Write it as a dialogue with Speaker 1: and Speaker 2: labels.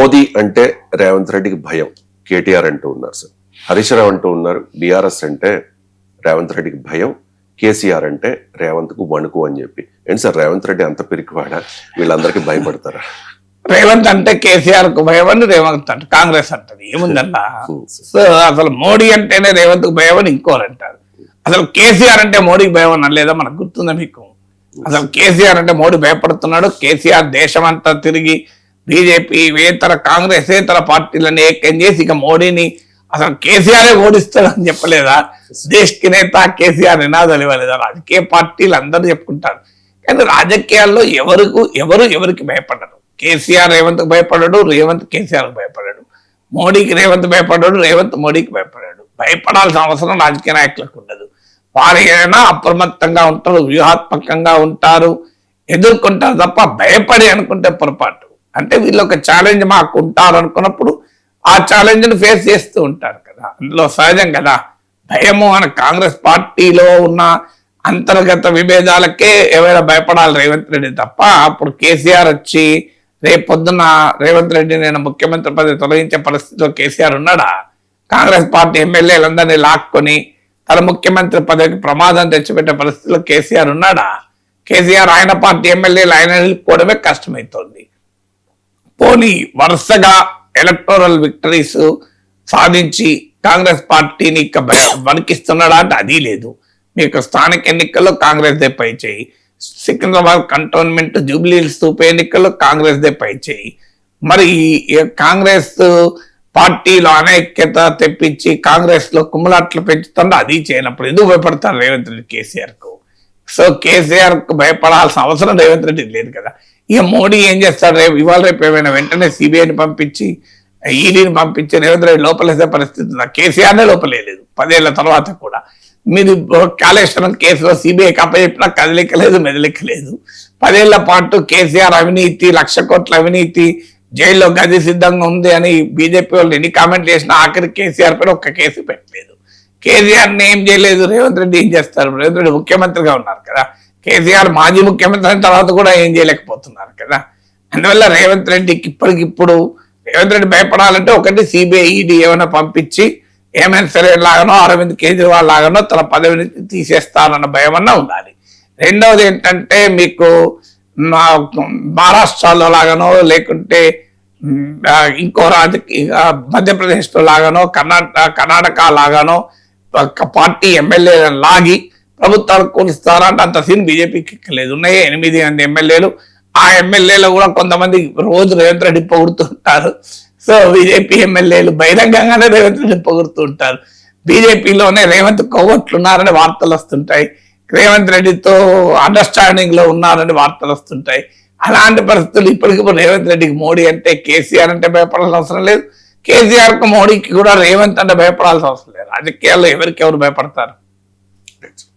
Speaker 1: మోదీ అంటే రేవంత్ రెడ్డికి భయం కేటీఆర్ అంటూ ఉన్నారు సార్. హరీష్ రావు అంటూ ఉన్నారు బీఆర్ఎస్ అంటే రేవంత్ రెడ్డికి భయం, కేసీఆర్ అంటే రేవంత్ కు వణుకు అని చెప్పి. ఏంటి సార్ రేవంత్ రెడ్డి అంత పిరికివాడా, వీళ్ళందరికీ భయపడతారా?
Speaker 2: రేవంత్ అంటే కేసీఆర్ కు భయం అని రేవంత్ అంటే కాంగ్రెస్ అంటది, ఏముందన్నా. సో అసలు మోడీ అంటేనే రేవంత్ కు భయం అని ఇంకోరు అంటారు. అసలు కేసీఆర్ అంటే మోడీకి భయం అని లేదా మనకు గుర్తుందా మీకు? అసలు కేసీఆర్ అంటే మోడీ భయపడుతున్నాడు. కేసీఆర్ దేశం అంతా తిరిగి బీజేపీ వేతర కాంగ్రెస్ ఏతర పార్టీలను ఏకం చేసి ఇక మోడీని అసలు కేసీఆరే ఓడిస్తాడని చెప్పలేదా? దేశకి నేత కేసీఆర్ నినాదాలు ఇవ్వలేదా? రాజకీయ పార్టీలు అందరూ చెప్పుకుంటారు, కానీ రాజకీయాల్లో ఎవరికి భయపడరు. కేసీఆర్ రేవంత్ భయపడడు, రేవంత్ కేసీఆర్ భయపడాడు. మోడీకి రేవంత్ భయపడ్డాడు, రేవంత్ మోడీకి భయపడాడు. భయపడాల్సిన అవసరం రాజకీయ నాయకులకు ఉండదు. వారు ఏదైనా అప్రమత్తంగా ఉంటారు, వ్యూహాత్మకంగా ఉంటారు, ఎదుర్కొంటారు తప్ప భయపడి అనుకుంటే పొరపాటు. అంటే వీళ్ళు ఒక ఛాలెంజ్ మాకు ఉంటారు అనుకున్నప్పుడు ఆ ఛాలెంజ్ ని ఫేస్ చేస్తూ ఉంటారు కదా, అందులో సహజం కదా. భయము అని కాంగ్రెస్ పార్టీలో ఉన్న అంతర్గత విభేదాలకే ఎవరైనా భయపడాలి రేవంత్ రెడ్డి తప్ప, అప్పుడు కేసీఆర్ వచ్చి రేపు పొద్దున్న రేవంత్ రెడ్డి నేను ముఖ్యమంత్రి పదవి తొలగించే పరిస్థితిలో కేసీఆర్ ఉన్నాడా? కాంగ్రెస్ పార్టీ ఎమ్మెల్యేలందరినీ లాక్కొని తన ముఖ్యమంత్రి పదవికి ప్రమాదం తెచ్చిపెట్టే పరిస్థితిలో కేసీఆర్ ఉన్నాడా? కేసీఆర్ ఆయన పార్టీ ఎమ్మెల్యేలు ఆయన నిలుపుకోవడమే కష్టమవుతోంది. పోనీ వరుసగా ఎలక్టోరల్ విక్టరీస్ సాధించి కాంగ్రెస్ పార్టీని ఇక వణికిస్తున్నాడా అంటే అది లేదు. మీకు స్థానిక ఎన్నికల్లో కాంగ్రెస్ దే పై చేయి, సికింద్రాబాద్ కంటోన్మెంట్ జూబ్లీహిల్స్ ఉప ఎన్నికల్లో కాంగ్రెస్ దే పై చేయి. మరి కాంగ్రెస్ పార్టీలో అనైక్యత తెప్పించి కాంగ్రెస్ లో కుమ్ములాట్లు పెంచుతుంటే అది చేయనప్పుడు ఎందుకు భయపడతారు రేవంత్ రెడ్డి కేసీఆర్ కు? సో కేసీఆర్ కు భయపడాల్సిన అవసరం రేవంత్ రెడ్డి లేదు కదా. ఇక మోడీ ఏం చేస్తాడు? ఇవాళ రేపు ఏమైనా వెంటనే సిబిఐని పంపించి ఈడీని పంపించి రేవంత్ రెడ్డి లోపలేసే పరిస్థితి ఉందా? కేసీఆర్నే లోపలేదు 10 ఏళ్ల తర్వాత కూడా. మీరు కాళేశ్వరం కేసులో సిబిఐకి అప్పచెప్పినా కదలికలేదు, మెదలికలేదు. 10 ఏళ్ల పాటు కేసీఆర్ అవినీతి, 1,00,000 కోట్ల అవినీతి, జైల్లో గది సిద్ధంగా ఉంది అని బీజేపీ వాళ్ళు ఎన్ని కామెంట్లు చేసినా ఆఖరి కేసీఆర్ పైన ఒక్క కేసు పెట్టలేదు. కేసీఆర్ని ఏం చేయలేదు, రేవంత్ రెడ్డి ఏం చేస్తారు? రేవంత్ రెడ్డి ముఖ్యమంత్రిగా ఉన్నారు కదా, కేసీఆర్ మాజీ ముఖ్యమంత్రి అయిన తర్వాత కూడా ఏం చేయలేకపోతున్నారు కదా. అందువల్ల రేవంత్ రెడ్డికి ఇప్పటికిప్పుడు రేవంత్ రెడ్డి భయపడాలంటే ఒకటి సిబిఐ ఈడీ ఏమైనా పంపించి ఏమైనా సరే లాగానో అరవింద్ కేజ్రీవాల్ లాగానో తన పదవిని తీసేస్తానన్న భయం అన్నా ఉండాలి. రెండవది ఏంటంటే మీకు మహారాష్ట్రలో లాగానో లేకుంటే ఇంకో రాజకీయ మధ్యప్రదేశ్లో లాగానో కర్ణాటక లాగానో పార్టీ ఎమ్మెల్యేలను లాగి ప్రభుత్వాలు కూలుస్తారా అంటే అంత సీన్ బీజేపీకి లేదు. ఉన్నాయి 8 మంది ఎమ్మెల్యేలు. ఆ ఎమ్మెల్యేలు కూడా కొంతమంది రోజు రేవంత్ రెడ్డి పొగుడుతుంటారు. సో బీజేపీ ఎమ్మెల్యేలు బహిరంగంగానే రేవంత్ రెడ్డి పొగుడుతుంటారు. బీజేపీలోనే రేవంత్ కొవ్వొట్లున్నారని వార్తలు వస్తుంటాయి, రేవంత్ రెడ్డితో అండర్స్టాండింగ్ లో ఉన్నారని వార్తలు వస్తుంటాయి. అలాంటి పరిస్థితులు ఇప్పటికిప్పుడు రేవంత్ రెడ్డికి మోడీ అంటే కేసీఆర్ అంటే భయపడాల్సిన అవసరం లేదు, కేసీఆర్ కు మోడీకి కూడా రేవంత్ అంటే భయపడాల్సిన అవసరం లేదు. రాజకీయాల్లో ఎవరు భయపడతారు?